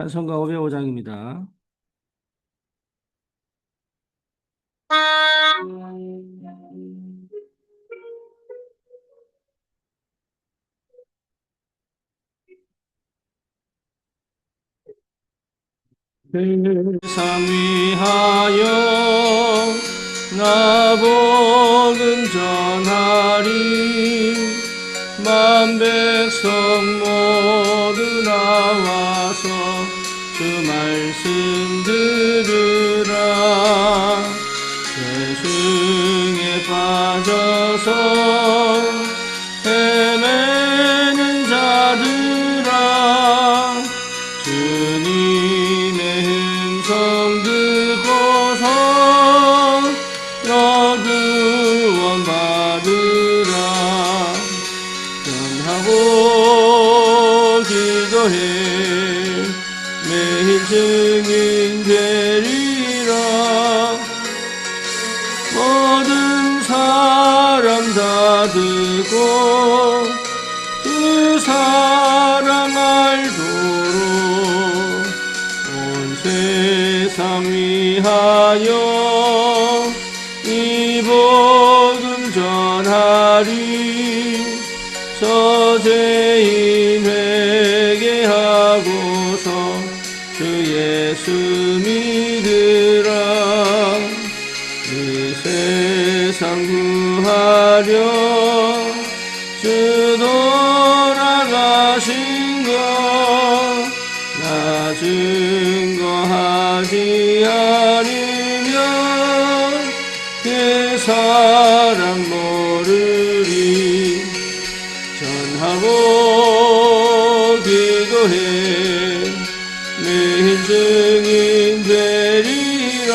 찬송가 505장입니다. 세상 위하여 나 복음 전하리. 만 백성 모두 나와서 주 말씀 들으라. 죄중에 빠져서 헤매는 자들아, 주님의 음성 듣고서 너 구원 받으라. 전하고 기도해 매일 증인 되리라. 모든 사람 다 듣고 그 사랑 알도록 온 세상 위하여 이 복음 전하리. 저죄인 회개하고서 주 예수 믿으라. 이 세상 구하려 주 돌아가신 것 나 증거하지 않으면 그 사랑 모르리. 전하고 기도해 매일 증인 되리라.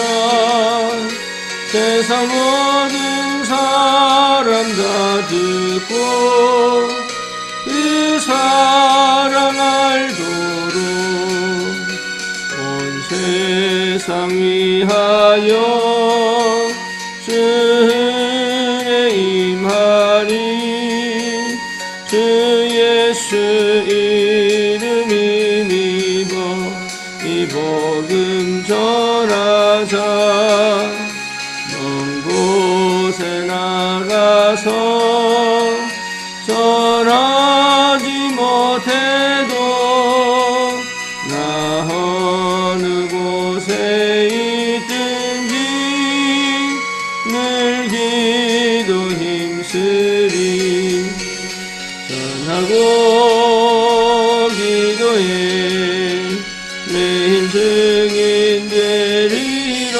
세상 모든 사람 다 듣고 그 사랑 알도록 온 세상 위하여 주의 임하리. 주 예수 이름 힘입어 이 복음 전하자. 먼 곳에 나가서 전하지 못해도 나 어느 곳에 있든지 늘 기도 힘쓰리. 전하고 기도해 매일 증인 되리라.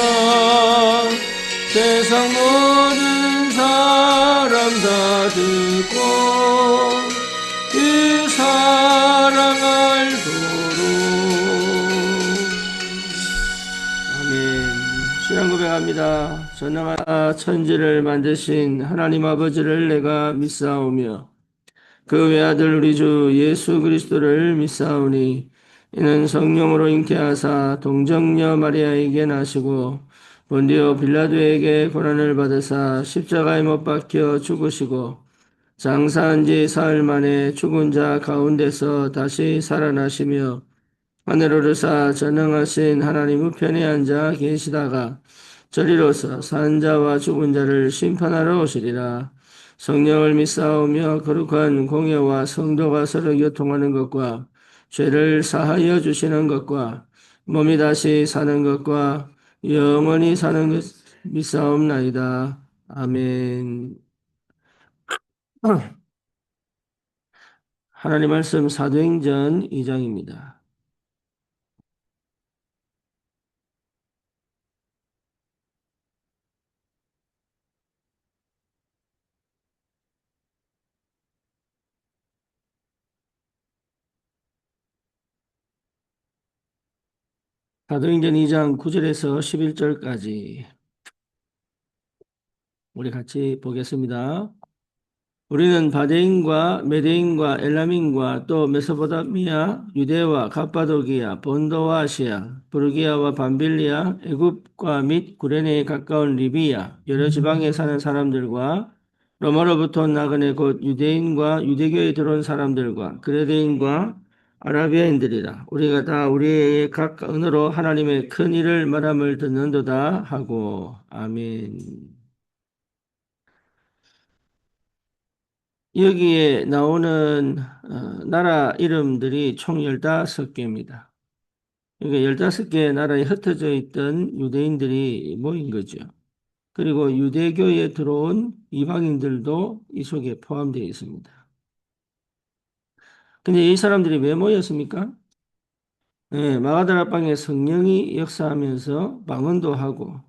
세상 모든 사람 다 듣고 그 사랑 알도록. 아멘. 신앙 고백합니다. 전능한 천지를 만드신 하나님 아버지를 내가 믿사오며 그 외아들 우리 주 예수 그리스도를 믿사오니 이는 성령으로 잉태하사 동정녀 마리아에게 나시고 본디오 빌라도에게 고난을 받으사 십자가에 못 박혀 죽으시고 장사한 지 사흘 만에 죽은 자 가운데서 다시 살아나시며 하늘 오르사 전능하신 하나님 우편에 앉아 계시다가 저리로서 산 자와 죽은 자를 심판하러 오시리라. 성령을 믿사오며 거룩한 공예와 성도가 서로 교통하는 것과 죄를 사하여 주시는 것과 몸이 다시 사는 것과 영원히 사는 것 믿사옵나이다. 아멘. 하나님 말씀 사도행전 2장입니다. 사도행전 2장 9절에서 11절까지 우리 같이 보겠습니다. 우리는 바데인과 메데인과 엘라민과 또 메소포타미아, 유대와 갑바도기아, 본도와 아시아, 부르기아와 밤빌리아, 애굽과 및 구레네에 가까운 리비아, 여러 지방에 사는 사람들과 로마로부터 온 나그네 곧 유대인과 유대교에 들어온 사람들과 그레데인과 아라비아인들이라 우리가 다 우리의 각 언어로 하나님의 큰 일을 말함을 듣는도다 하고 아멘. 여기에 나오는 나라 이름들이 총 15개입니다. 그러니까 15개의 나라에 흩어져 있던 유대인들이 모인 거죠. 그리고 유대교에 들어온 이방인들도 이 속에 포함되어 있습니다. 근데 이 사람들이 왜 모였습니까? 네, 마가다락방에 성령이 역사하면서 방언도 하고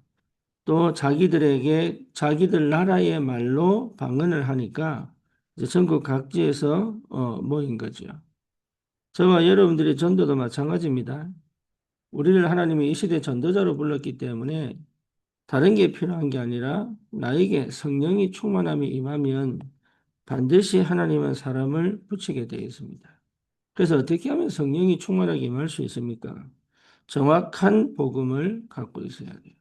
또 자기들에게 자기들 나라의 말로 방언을 하니까 이제 전국 각지에서 모인 거죠. 저와 여러분들의 전도도 마찬가지입니다. 우리를 하나님이 이 시대 전도자로 불렀기 때문에 다른 게 필요한 게 아니라 나에게 성령이 충만함이 임하면 반드시 하나님은 사람을 붙이게 되어 있습니다. 그래서 어떻게 하면 성령이 충만하게 임할 수 있습니까? 정확한 복음을 갖고 있어야 돼요.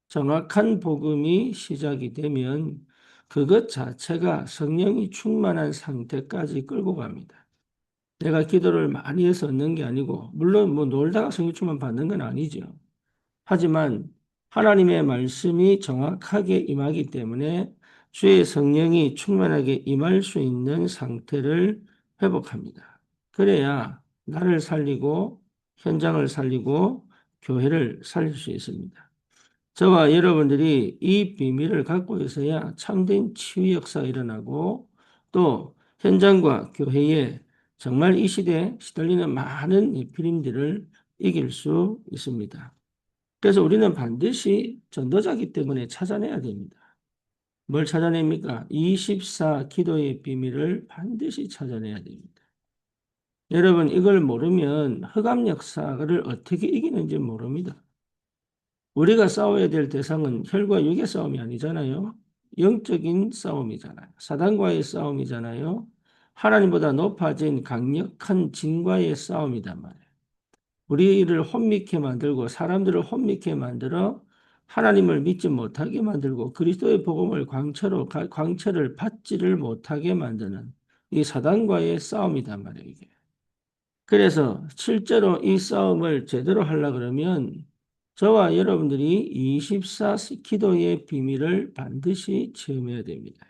정확한 복음이 시작이 되면 그것 자체가 성령이 충만한 상태까지 끌고 갑니다. 내가 기도를 많이 해서 얻는 게 아니고, 물론 뭐 놀다가 성령 충만 받는 건 아니죠. 하지만 하나님의 말씀이 정확하게 임하기 때문에 주의 성령이 충만하게 임할 수 있는 상태를 회복합니다. 그래야 나를 살리고 현장을 살리고 교회를 살릴 수 있습니다. 저와 여러분들이 이 비밀을 갖고 있어야 참된 치유 역사가 일어나고 또 현장과 교회에 정말 이 시대에 시달리는 많은 피림들을 이길 수 있습니다. 그래서 우리는 반드시 전도자기 때문에 찾아내야 됩니다. 뭘 찾아냅니까? 24 기도의 비밀을 반드시 찾아내야 됩니다. 여러분, 이걸 모르면 흑암 역사를 어떻게 이기는지 모릅니다. 우리가 싸워야 될 대상은 혈과 육의 싸움이 아니잖아요. 영적인 싸움이잖아요. 사단과의 싸움이잖아요. 하나님보다 높아진 강력한 진과의 싸움이단 말이에요. 우리를 혼미케 만들고 사람들을 혼미케 만들어 하나님을 믿지 못하게 만들고 그리스도의 복음을 광채를 받지를 못하게 만드는 이 사단과의 싸움이단 말이에요, 이게. 그래서 실제로 이 싸움을 제대로 하려고 그러면 저와 여러분들이 24 기도의 비밀을 반드시 체험해야 됩니다.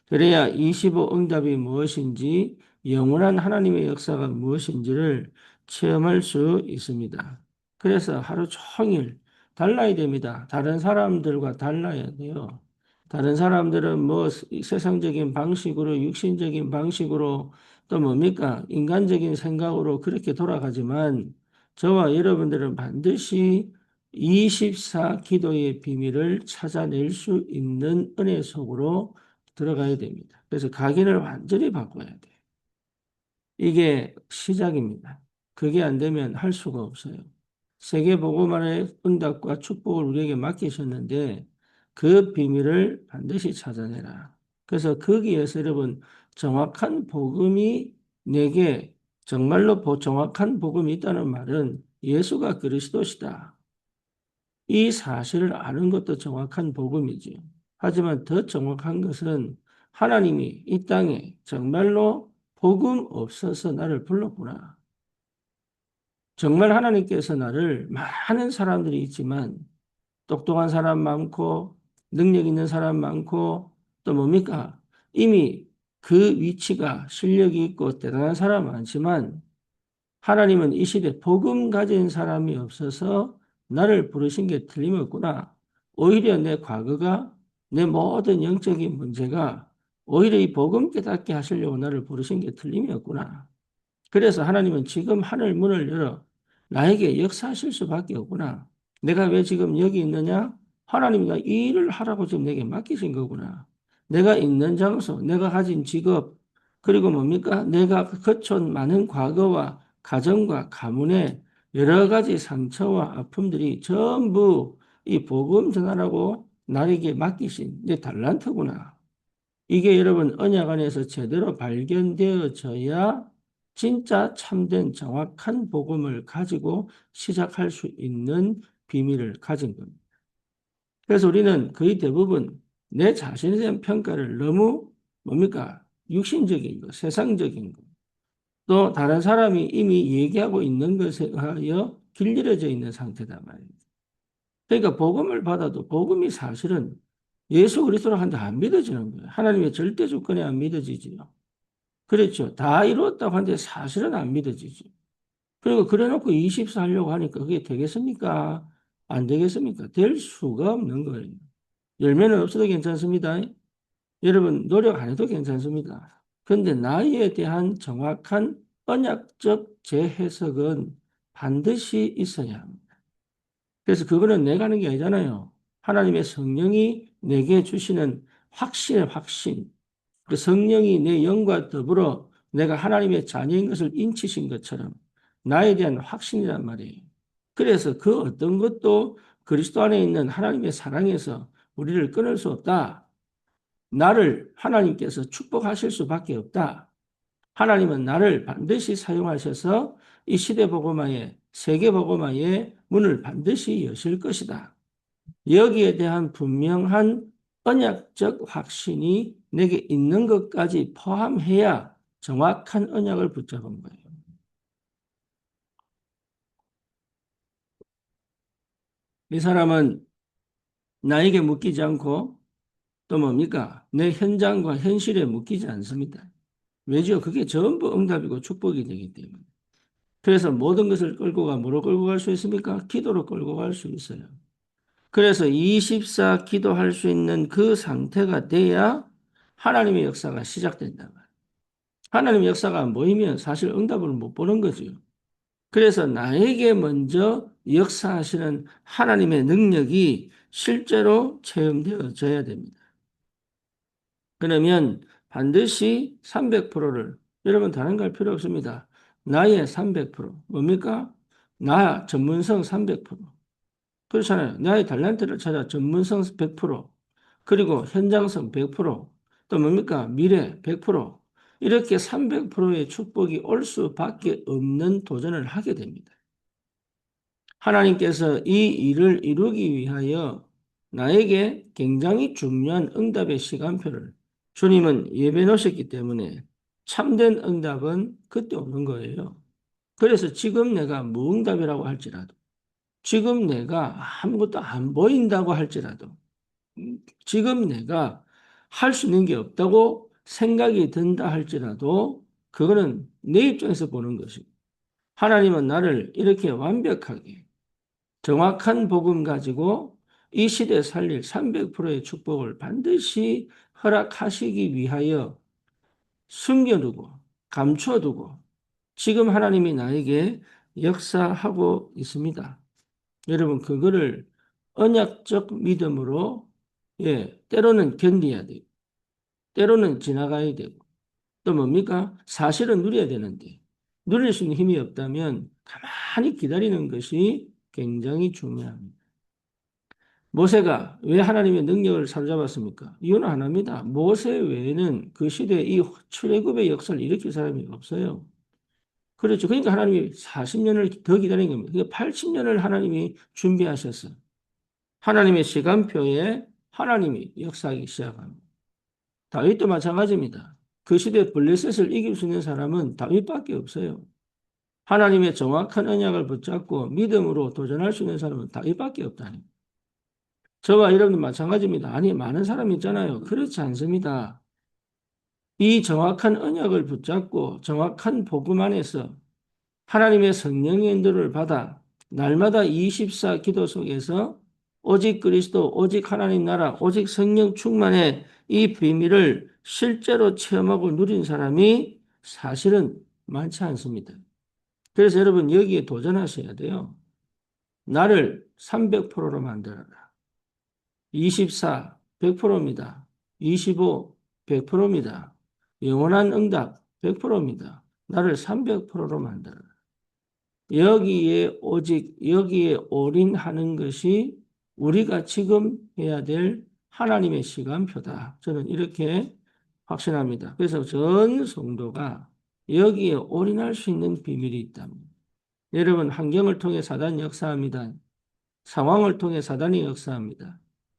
그래야 25 응답이 무엇인지 영원한 하나님의 역사가 무엇인지를 체험할 수 있습니다. 그래서 하루 종일 달라야 됩니다. 다른 사람들과 달라야 돼요. 다른 사람들은 뭐 세상적인 방식으로 육신적인 방식으로 또 뭡니까? 인간적인 생각으로 그렇게 돌아가지만 저와 여러분들은 반드시 24 기도의 비밀을 찾아낼 수 있는 은혜 속으로 들어가야 됩니다. 그래서 각인을 완전히 바꿔야 돼요. 이게 시작입니다. 그게 안 되면 할 수가 없어요. 세계복음화의 응답과 축복을 우리에게 맡기셨는데 그 비밀을 반드시 찾아내라. 그래서 거기에서 여러분 정확한 복음이 내게 정말로 정확한 복음이 있다는 말은 예수가 그리스도시다. 이 사실을 아는 것도 정확한 복음이죠. 하지만 더 정확한 것은 하나님이 이 땅에 정말로 복음 없어서 나를 불렀구나. 정말 하나님께서 나를 많은 사람들이 있지만 똑똑한 사람 많고 능력 있는 사람 많고 또 뭡니까? 이미 그 위치가 실력이 있고 대단한 사람 많지만 하나님은 이 시대 복음 가진 사람이 없어서 나를 부르신 게 틀림없구나. 오히려 내 과거가 내 모든 영적인 문제가 오히려 이 복음 깨닫게 하시려고 나를 부르신 게 틀림이 없구나. 그래서 하나님은 지금 하늘 문을 열어 나에게 역사하실 수밖에 없구나. 내가 왜 지금 여기 있느냐? 하나님이 나 이 일을 하라고 지금 내게 맡기신 거구나. 내가 있는 장소, 내가 가진 직업, 그리고 뭡니까? 내가 거쳐온 많은 과거와 가정과 가문의 여러 가지 상처와 아픔들이 전부 이 복음 전하라고 나에게 맡기신 내 달란트구나. 이게 여러분 언약 안에서 제대로 발견되어져야 진짜 참된 정확한 복음을 가지고 시작할 수 있는 비밀을 가진 겁니다. 그래서 우리는 거의 대부분 내 자신에 대한 평가를 너무 뭡니까? 육신적인 거, 세상적인 거. 또 다른 사람이 이미 얘기하고 있는 것에 의하여 길들여져 있는 상태다 말입니다. 그러니까 복음을 받아도 복음이 사실은 예수 그리스도로 한데 안 믿어지는 거예요. 하나님의 절대 주권에 안 믿어지지요. 그렇죠. 다 이루었다고 하는데 사실은 안 믿어지죠. 그리고 그래놓고 24 하려고 하니까 그게 되겠습니까? 안 되겠습니까? 될 수가 없는 거예요. 열매는 없어도 괜찮습니다. 여러분 노력 안 해도 괜찮습니다. 그런데 나이에 대한 정확한 언약적 재해석은 반드시 있어야 합니다. 그래서 그거는 내가 하는 게 아니잖아요. 하나님의 성령이 내게 주시는 확신의 확신. 그 성령이 내 영과 더불어 내가 하나님의 자녀인 것을 인치신 것처럼 나에 대한 확신이란 말이에요. 그래서 그 어떤 것도 그리스도 안에 있는 하나님의 사랑에서 우리를 끊을 수 없다. 나를 하나님께서 축복하실 수밖에 없다. 하나님은 나를 반드시 사용하셔서 이 시대 복음화에 세계 복음화의 문을 반드시 여실 것이다. 여기에 대한 분명한 언약적 확신이 내게 있는 것까지 포함해야 정확한 언약을 붙잡은 거예요. 이 사람은 나에게 묶이지 않고 또 뭡니까? 내 현장과 현실에 묶이지 않습니다. 왜죠? 그게 전부 응답이고 축복이 되기 때문에. 그래서 모든 것을 끌고 뭐로 끌고 갈 수 있습니까? 기도로 끌고 갈 수 있어요. 그래서 24 기도할 수 있는 그 상태가 돼야 하나님의 역사가 시작된다. 하나님의 역사가 안 보이면 사실 응답을 못 보는 거죠. 그래서 나에게 먼저 역사하시는 하나님의 능력이 실제로 체험되어져야 됩니다. 그러면 반드시 300%를 여러분 다른 걸 필요 없습니다. 나의 300% 뭡니까? 나 전문성 300% 그렇잖아요. 나의 달란트를 찾아 전문성 100% 그리고 현장성 100%또 뭡니까? 미래 100% 이렇게 300%의 축복이 올 수밖에 없는 도전을 하게 됩니다. 하나님께서 이 일을 이루기 위하여 나에게 굉장히 중요한 응답의 시간표를 주님은 예배 놓으셨기 때문에 참된 응답은 그때 오는 거예요. 그래서 지금 내가 무응답이라고 할지라도 지금 내가 아무것도 안 보인다고 할지라도 지금 내가 할 수 있는 게 없다고 생각이 든다 할지라도 그거는 내 입장에서 보는 것이고 하나님은 나를 이렇게 완벽하게 정확한 복음 가지고 이 시대에 살릴 300%의 축복을 반드시 허락하시기 위하여 숨겨두고 감춰두고 지금 하나님이 나에게 역사하고 있습니다. 여러분 그거를 언약적 믿음으로 때로는 견뎌야 되고 때로는 지나가야 되고 또 뭡니까? 사실은 누려야 되는데 누릴 수 있는 힘이 없다면 가만히 기다리는 것이 굉장히 중요합니다. 모세가 왜 하나님의 능력을 사로잡았습니까? 이유는 하나입니다. 모세 외에는 그 시대에 이 출애굽의 역사를 일으킬 사람이 없어요. 그렇죠. 그러니까 하나님이 40년을 더 기다린 겁니다. 그러니까 80년을 하나님이 준비하셨어요. 하나님의 시간표에 하나님이 역사하기 시작합니다. 다윗도 마찬가지입니다. 그 시대 블레셋을 이길 수 있는 사람은 다윗밖에 없어요. 하나님의 정확한 언약을 붙잡고 믿음으로 도전할 수 있는 사람은 다윗밖에 없다니. 저와 여러분도 마찬가지입니다. 아니, 많은 사람이 있잖아요. 그렇지 않습니다. 이 정확한 언약을 붙잡고 정확한 복음 안에서 하나님의 성령의 인도를 받아 날마다 24 기도 속에서 오직 그리스도, 오직 하나님 나라, 오직 성령 충만의 이 비밀을 실제로 체험하고 누린 사람이 사실은 많지 않습니다. 그래서 여러분 여기에 도전하셔야 돼요. 나를 300%로 만들어라. 24, 100%입니다. 25, 100%입니다. 영원한 응답, 100%입니다. 나를 300%로 만들어라. 여기에 오직 여기에 올인하는 것이 우리가 지금 해야 될 하나님의 시간표다. 저는 이렇게 확신합니다. 그래서 전 성도가 여기에 올인할 수 있는 비밀이 있답니다. 여러분 환경을 통해 사단이 역사합니다. 상황을 통해 사단이 역사합니다.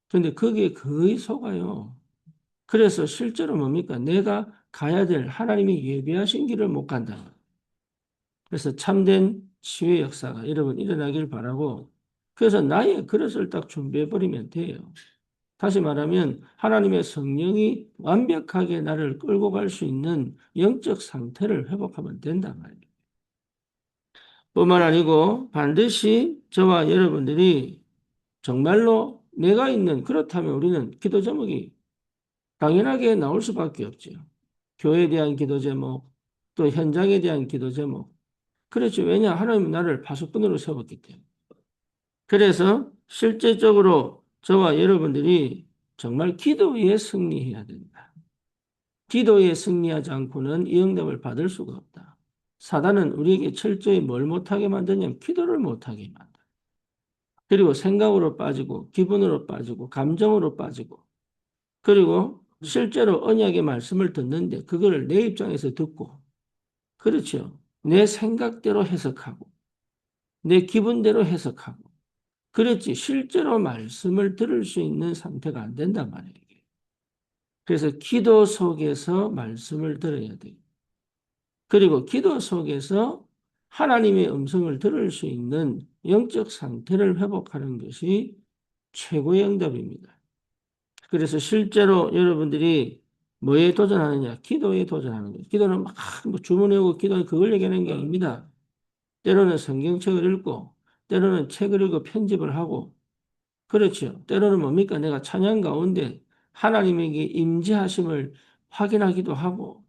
그런데 거기에 거의 속아요. 그래서 실제로 뭡니까? 내가 가야 될 하나님이 예비하신 길을 못 간다. 그래서 참된 치유의 역사가 여러분 일어나길 바라고 그래서 나의 그릇을 딱 준비해 버리면 돼요. 다시 말하면 하나님의 성령이 완벽하게 나를 끌고 갈 수 있는 영적 상태를 회복하면 된단 말이에요. 뿐만 아니고 반드시 저와 여러분들이 정말로 내가 있는 그렇다면 우리는 기도 제목이 당연하게 나올 수밖에 없죠. 교회에 대한 기도 제목, 또 현장에 대한 기도 제목. 그렇죠. 왜냐? 하나님은 나를 파수꾼으로 세웠기 때문에. 그래서 실제적으로 저와 여러분들이 정말 기도에 승리해야 된다. 기도에 승리하지 않고는 이 응답을 받을 수가 없다. 사단은 우리에게 철저히 뭘 못하게 만드냐면 기도를 못하게 만든다. 그리고 생각으로 빠지고 기분으로 빠지고 감정으로 빠지고 그리고 실제로 언약의 말씀을 듣는데 그거를 내 입장에서 듣고 그렇죠. 내 생각대로 해석하고 내 기분대로 해석하고 그렇지 실제로 말씀을 들을 수 있는 상태가 안 된단 말이에요. 그래서 기도 속에서 말씀을 들어야 돼요. 그리고 기도 속에서 하나님의 음성을 들을 수 있는 영적 상태를 회복하는 것이 최고의 응답입니다. 그래서 실제로 여러분들이 뭐에 도전하느냐? 기도에 도전하는 거예요. 기도는 막뭐 주문해오고 기도는 그걸 얘기하는 게 아닙니다. 때로는 성경책을 읽고, 때로는 책을 읽고 편집을 하고, 그렇죠. 때로는 뭡니까? 내가 찬양 가운데 하나님에게 임재하심을 확인하기도 하고,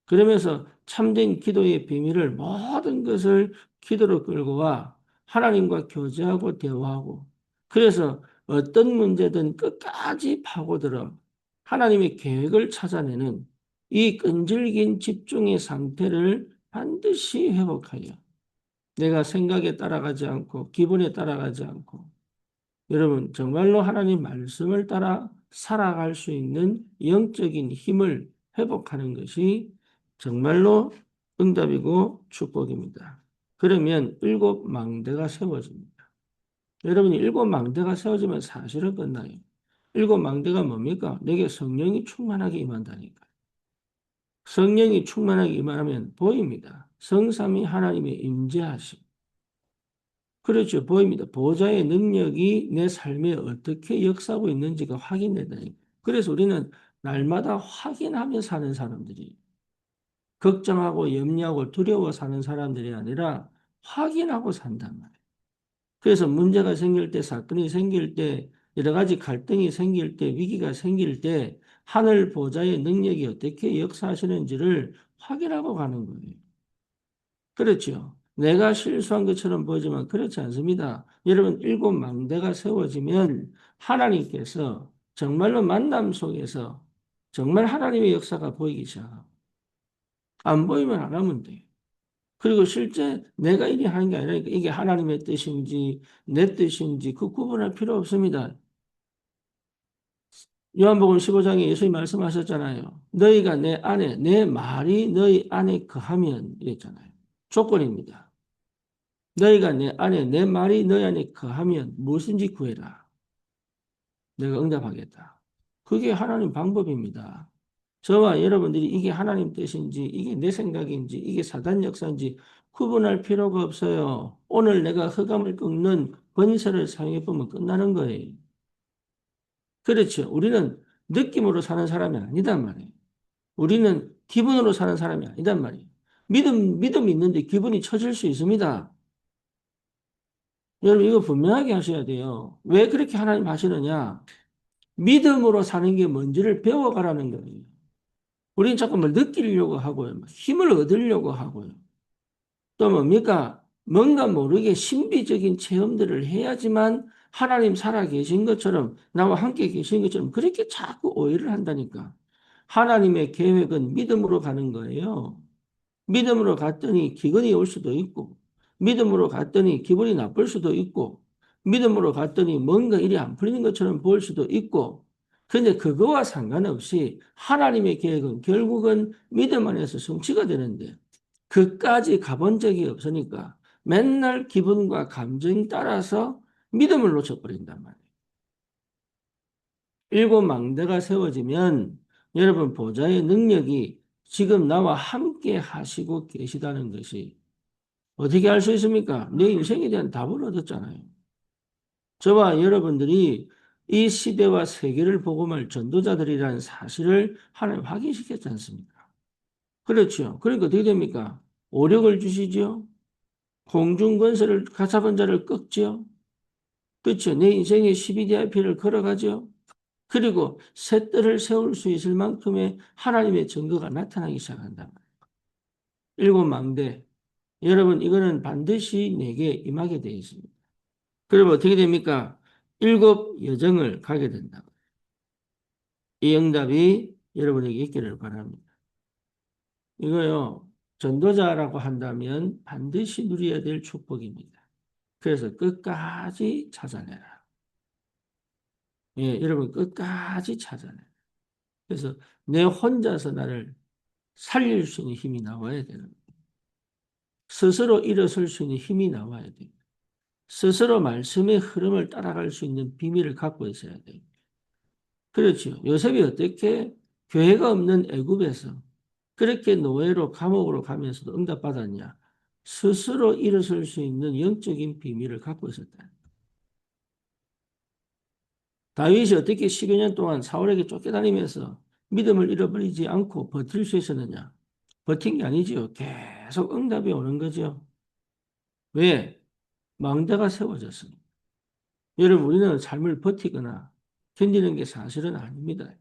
그러면서 참된 기도의 비밀을 모든 것을 기도로 끌고 와 하나님과 교제하고 대화하고 그래서 어떤 문제든 끝까지 파고들어 하나님의 계획을 찾아내는 이 끈질긴 집중의 상태를 반드시 회복하여 내가 생각에 따라가지 않고 기분에 따라가지 않고 여러분 정말로 하나님 말씀을 따라 살아갈 수 있는 영적인 힘을 회복하는 것이 정말로 응답이고 축복입니다. 그러면 일곱 망대가 세워집니다. 여러분이 일곱 망대가 세워지면 사실은 끝나요. 일곱 망대가 뭡니까? 내게 성령이 충만하게 임한다니까. 성령이 충만하게 임하면 보입니다. 성삼위 하나님의 임재하심. 그렇죠. 보입니다. 보좌의 능력이 내 삶에 어떻게 역사하고 있는지가 확인된다니까. 그래서 우리는 날마다 확인하며 사는 사람들이 걱정하고 염려하고 두려워 사는 사람들이 아니라 확인하고 산단 말이에요. 그래서 문제가 생길 때, 사건이 생길 때, 여러 가지 갈등이 생길 때, 위기가 생길 때 하늘 보좌의 능력이 어떻게 역사하시는지를 확인하고 가는 거예요. 그렇죠. 내가 실수한 것처럼 보이지만 그렇지 않습니다. 여러분, 일곱 망대가 세워지면 하나님께서 정말로 만남 속에서 정말 하나님의 역사가 보이기 시작하고 안 보이면 안 하면 돼요. 그리고 실제 내가 이리 하는 게 아니라 이게 하나님의 뜻인지 내 뜻인지 그 구분할 필요 없습니다. 요한복음 15장에 예수님이 말씀하셨잖아요. 너희가 내 안에, 내 말이 너희 안에 거하면 이랬잖아요. 조건입니다. 너희가 내 안에, 내 말이 너희 안에 거하면 무엇인지 구해라. 내가 응답하겠다. 그게 하나님 방법입니다. 저와 여러분들이 이게 하나님 뜻인지, 이게 내 생각인지, 이게 사단 역사인지 구분할 필요가 없어요. 오늘 내가 흑암을 꺾는 권세를 사용해보면 끝나는 거예요. 그렇죠. 우리는 느낌으로 사는 사람이 아니단 말이에요. 우리는 기분으로 사는 사람이 아니단 말이에요. 믿음이 있는데 기분이 처질 수 있습니다. 여러분, 이거 분명하게 하셔야 돼요. 왜 그렇게 하나님 하시느냐? 믿음으로 사는 게 뭔지를 배워가라는 거예요. 우리는 자꾸 뭘 느끼려고 하고요. 힘을 얻으려고 하고요. 또 뭡니까? 뭔가 모르게 신비적인 체험들을 해야지만 하나님 살아 계신 것처럼 나와 함께 계신 것처럼 그렇게 자꾸 오해를 한다니까. 하나님의 계획은 믿음으로 가는 거예요. 믿음으로 갔더니 기근이 올 수도 있고, 믿음으로 갔더니 기분이 나쁠 수도 있고, 믿음으로 갔더니 뭔가 일이 안 풀리는 것처럼 보일 수도 있고, 근데 그거와 상관없이 하나님의 계획은 결국은 믿음 안에서 성취가 되는데, 그까지 가본 적이 없으니까 맨날 기분과 감정에 따라서 믿음을 놓쳐버린단 말이에요. 일곱 망대가 세워지면 여러분 보좌의 능력이 지금 나와 함께 하시고 계시다는 것이 어떻게 알 수 있습니까? 내 인생에 대한 답을 얻었잖아요. 저와 여러분들이 이 시대와 세계를 복음할 전도자들이라는 사실을 하나님 확인시켰지 않습니까? 그렇죠. 그러니까 어떻게 됩니까? 오력을 주시죠. 공중 권세를 가차본 자를 꺾죠. 그렇죠. 내 인생의 12DIP를 걸어가죠. 그리고 셋들을 세울 수 있을 만큼의 하나님의 증거가 나타나기 시작한다. 일곱 망대. 여러분, 이거는 반드시 내게 임하게 되어 있습니다. 그러면 어떻게 됩니까? 일곱 여정을 가게 된다. 이 응답이 여러분에게 있기를 바랍니다. 이거요, 전도자라고 한다면 반드시 누려야 될 축복입니다. 그래서 끝까지 찾아내라. 예, 여러분 끝까지 찾아내. 그래서 내 혼자서 나를 살릴 수 있는 힘이 나와야 되는 거예요. 스스로 일어설 수 있는 힘이 나와야 돼요. 스스로 말씀의 흐름을 따라갈 수 있는 비밀을 갖고 있어야 돼요. 그렇죠. 요셉이 어떻게 교회가 없는 애굽에서 그렇게 노예로 감옥으로 가면서도 응답받았냐? 스스로 일어설 수 있는 영적인 비밀을 갖고 있었다. 다윗이 어떻게 10여 년 동안 사울에게 쫓겨다니면서 믿음을 잃어버리지 않고 버틸 수 있었느냐? 버틴 게 아니지요. 계속 응답이 오는 거죠. 왜? 망대가 세워졌습니다. 여러분, 우리는 삶을 버티거나 견디는 게 사실은 아닙니다.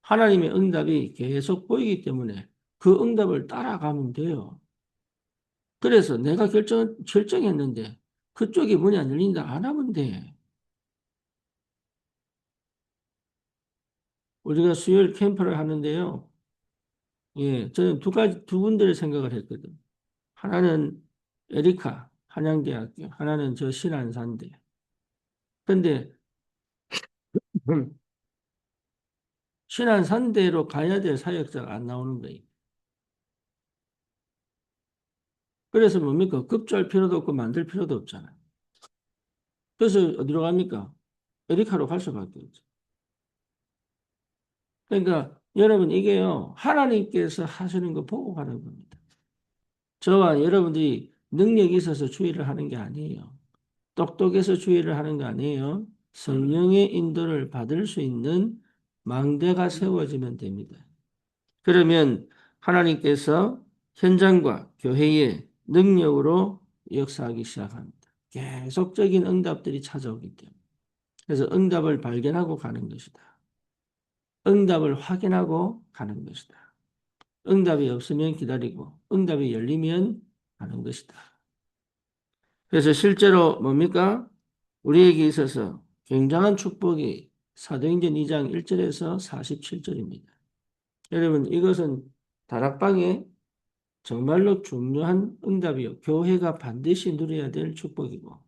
하나님의 응답이 계속 보이기 때문에 그 응답을 따라가면 돼요. 그래서 내가 결정했는데 그쪽이 문이 안 열린다 안 하면 돼. 우리가 수요일 캠프를 하는데요. 예, 저는 두 군데를 생각을 했거든. 하나는 에리카 한양대학교, 하나는 저 신안산대. 근데 신안산대로 가야 될 사역자가 안 나오는 거예요. 그래서 뭡니까? 급조할 필요도 없고 만들 필요도 없잖아요. 그래서 어디로 갑니까? 에리카로 갈 수밖에 없죠. 그러니까 여러분 이게요. 하나님께서 하시는 거 보고 가는 겁니다. 저와 여러분들이 능력이 있어서 주의를 하는 게 아니에요. 똑똑해서 주의를 하는 거 아니에요. 성령의 인도를 받을 수 있는 망대가 세워지면 됩니다. 그러면 하나님께서 현장과 교회의 능력으로 역사하기 시작합니다. 계속적인 응답들이 찾아오기 때문에. 그래서 응답을 발견하고 가는 것이다. 응답을 확인하고 가는 것이다. 응답이 없으면 기다리고 응답이 열리면 가는 것이다. 그래서 실제로 뭡니까? 우리에게 있어서 굉장한 축복이 사도행전 2장 1절에서 47절입니다. 여러분 이것은 다락방에 정말로 중요한 응답이요. 교회가 반드시 누려야 될 축복이고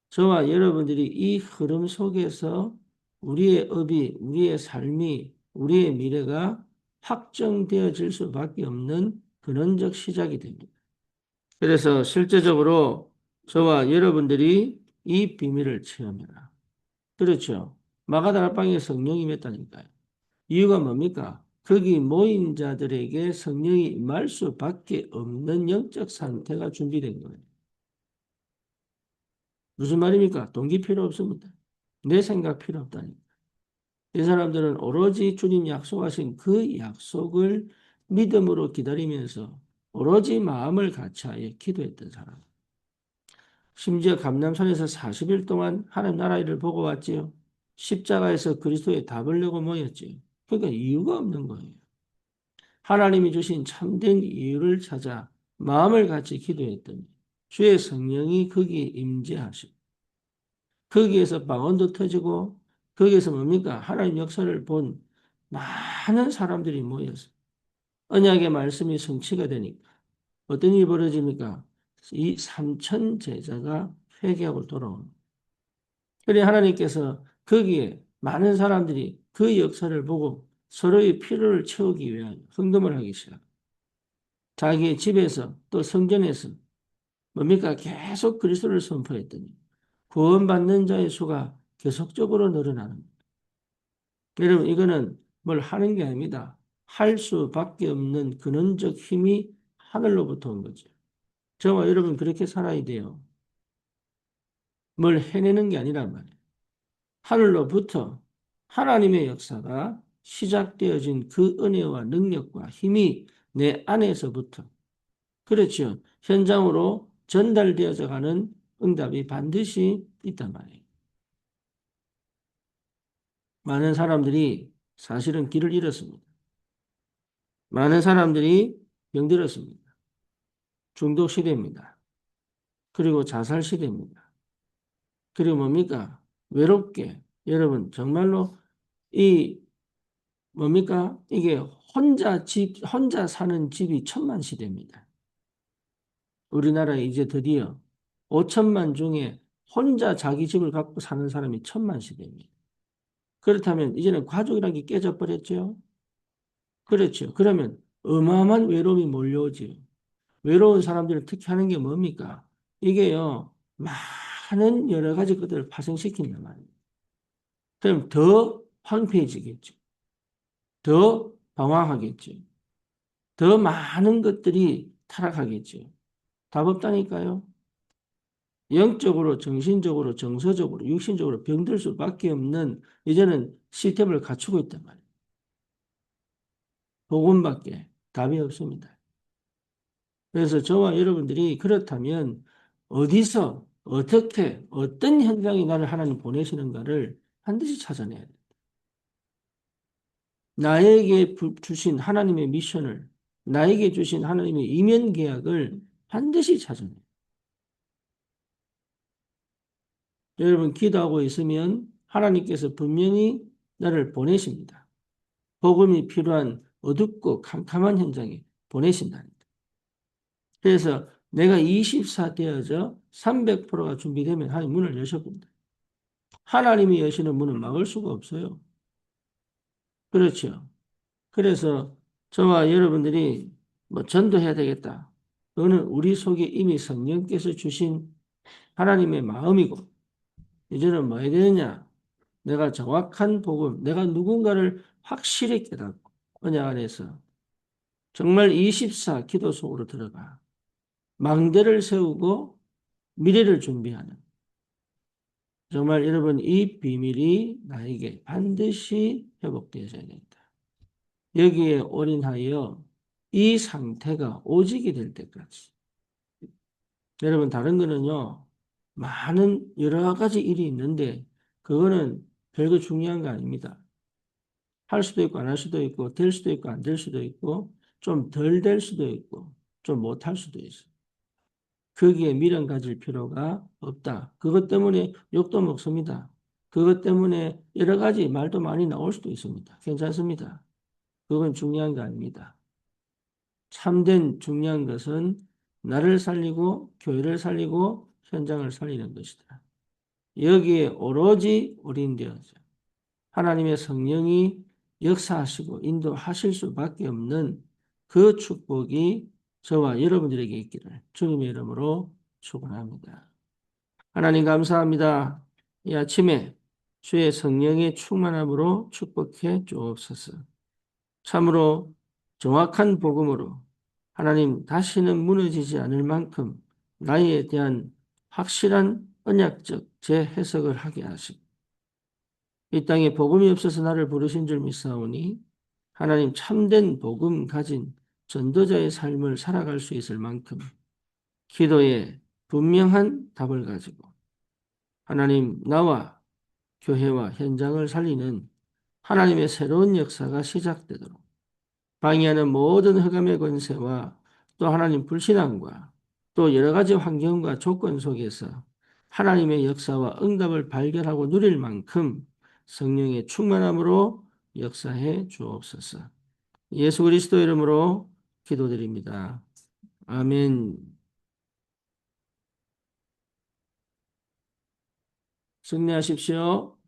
저와 여러분들이 이 흐름 속에서 우리의 업이, 우리의 삶이, 우리의 미래가 확정되어질 수밖에 없는 근원적 시작이 됩니다. 그래서 실제적으로 저와 여러분들이 이 비밀을 체험해라. 그렇죠. 마가다락방에 성령이 임했다니까요. 이유가 뭡니까? 거기 모인 자들에게 성령이 임할 수밖에 없는 영적 상태가 준비된 거예요. 무슨 말입니까? 동기 필요 없습니다. 내 생각 필요 없다니까. 이 사람들은 오로지 주님 약속하신 그 약속을 믿음으로 기다리면서 오로지 마음을 같이하여 기도했던 사람. 심지어 감람산에서 40일 동안 하나님 나라 일을 보고 왔지요. 십자가에서 그리스도의 답을 내고 모였지요. 그러니까 이유가 없는 거예요. 하나님이 주신 참된 이유를 찾아 마음을 같이 기도했더니 주의 성령이 거기에 임재하시고 거기에서 방언도 터지고 거기에서 뭡니까? 하나님 역사를 본 많은 사람들이 모여서 언약의 말씀이 성취가 되니까 어떤 일이 벌어집니까? 이 3천 제자가 회개하고 돌아오는 그래 하나님께서 거기에 많은 사람들이 그 역사를 보고 서로의 필요를 채우기 위한 헌금을 하기 시작. 자기의 집에서 또 성전에서 뭡니까? 계속 그리스도를 선포했더니 구원받는 자의 수가 계속적으로 늘어나는 거예요. 여러분 이거는 뭘 하는 게 아닙니다. 할 수밖에 없는 근원적 힘이 하늘로부터 온 거죠. 저와 여러분 그렇게 살아야 돼요. 뭘 해내는 게 아니란 말이에요. 하늘로부터 하나님의 역사가 시작되어진 그 은혜와 능력과 힘이 내 안에서부터 그렇죠. 현장으로 전달되어져 가는 응답이 반드시 있단 말이에요. 많은 사람들이 사실은 길을 잃었습니다. 많은 사람들이 병들었습니다. 중독 시대입니다. 그리고 자살 시대입니다. 그리고 뭡니까? 외롭게 여러분 정말로 이 뭡니까? 이게 혼자 사는 집이 천만 시대입니다. 우리나라에 이제 드디어 5천만 중에 혼자 자기 집을 갖고 사는 사람이 천만 시대입니다. 그렇다면 이제는 가족이라는 게 깨져버렸죠. 그렇죠. 그러면 어마어마한 외로움이 몰려오지. 외로운 사람들을 특히 하는 게 뭡니까? 이게요, 많은 여러 가지 것들을 파생시킨단 말이에요. 그럼 더 황폐해지겠죠. 더 방황하겠죠. 더 많은 것들이 타락하겠죠. 답 없다니까요. 영적으로, 정신적으로, 정서적으로, 육신적으로 병들 수밖에 없는 이제는 시스템을 갖추고 있단 말이에요. 복음밖에 답이 없습니다. 그래서 저와 여러분들이 그렇다면 어디서 어떻게 어떤 현장에 나를 하나님 보내시는가를 반드시 찾아내야 돼요. 나에게 주신 하나님의 미션을 나에게 주신 하나님의 이면 계약을 반드시 찾아내요. 여러분 기도하고 있으면 하나님께서 분명히 나를 보내십니다. 복음이 필요한 어둡고 캄캄한 현장에 보내신다는 거예요. 그래서 내가 24 되어져 300%가 준비되면 하나님 문을 여셔봅니다. 하나님이 여시는 문은 막을 수가 없어요. 그렇죠. 그래서 저와 여러분들이 뭐 전도해야 되겠다. 그거는 우리 속에 이미 성령께서 주신 하나님의 마음이고 이제는 뭐 해야 되느냐? 내가 정확한 복음, 내가 누군가를 확실히 깨닫고 언약 안에서 정말 24 기도 속으로 들어가 망대를 세우고 미래를 준비하는 정말 여러분 이 비밀이 나에게 반드시 회복되어져야 된다. 여기에 올인하여 이 상태가 오직이 될 때까지 여러분 다른 거는요 많은 여러 가지 일이 있는데 그거는 별거 중요한 거 아닙니다. 할 수도 있고 안 할 수도 있고 될 수도 있고 안 될 수도 있고 좀 덜 될 수도 있고 좀 못할 수도 있어요. 거기에 미련 가질 필요가 없다. 그것 때문에 욕도 먹습니다. 그것 때문에 여러 가지 말도 많이 나올 수도 있습니다. 괜찮습니다. 그건 중요한 거 아닙니다. 참된 중요한 것은 나를 살리고 교회를 살리고 현장을 살리는 것이다. 여기에 오로지 올인되어져 하나님의 성령이 역사하시고 인도하실 수밖에 없는 그 축복이 저와 여러분들에게 있기를 주님의 이름으로 축원합니다. 하나님 감사합니다. 이 아침에 주의 성령의 충만함으로 축복해 주옵소서. 참으로 정확한 복음으로 하나님 다시는 무너지지 않을 만큼 나에 대한 확실한 언약적 재해석을 하게 하시고 이 땅에 복음이 없어서 나를 부르신 줄 믿사오니 하나님 참된 복음 가진 전도자의 삶을 살아갈 수 있을 만큼 기도에 분명한 답을 가지고 하나님 나와 교회와 현장을 살리는 하나님의 새로운 역사가 시작되도록 방해하는 모든 흑암의 권세와 또 하나님 불신앙과 또 여러 가지 환경과 조건 속에서 하나님의 역사와 응답을 발견하고 누릴 만큼 성령의 충만함으로 역사해 주옵소서. 예수 그리스도 이름으로 기도드립니다. 아멘. 승리하십시오.